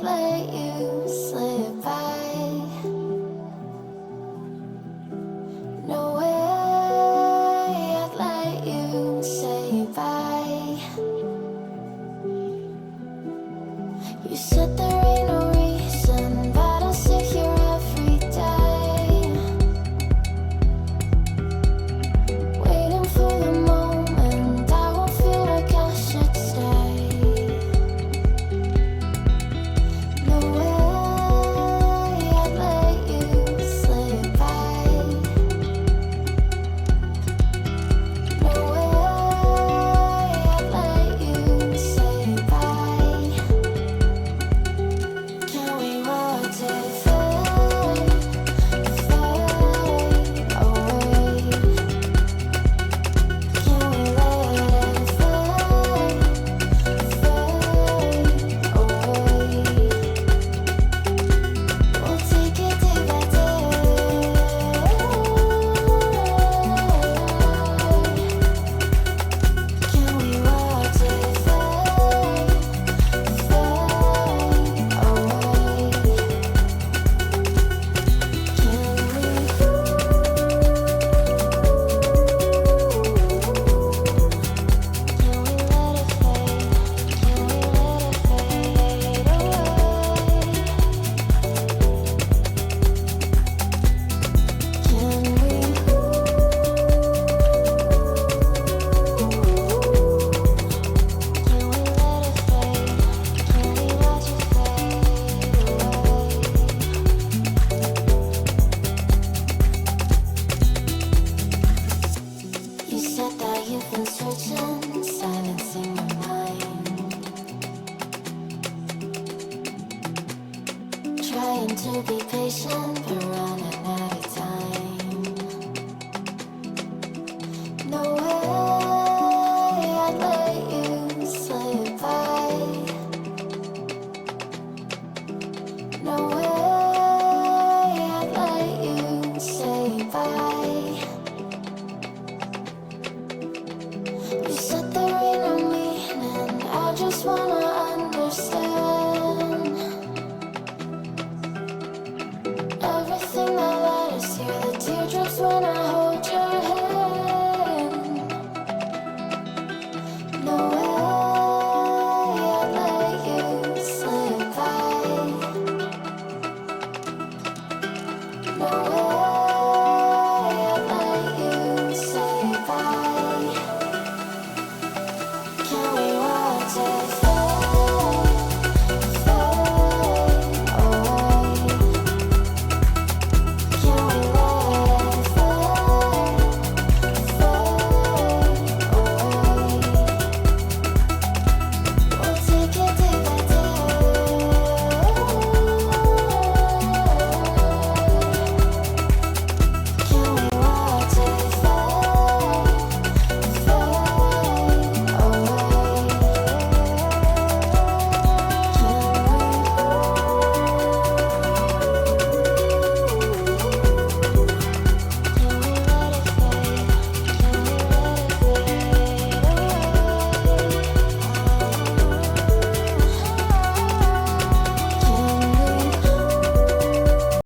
let you slip by. No way I'd let you say bye. You said there ain't no reason, but I'll sit here every day, waiting for the moment I won't feel like I should stay. No way I'd let you slip by. No way I'd let you say bye. Can we watch it fade, fade away? Can we let it fade, fade away? We'll take it day by day. Can we watch it fade, fade away? You said that you've been searching, silencing your mind, trying to be patient but running out.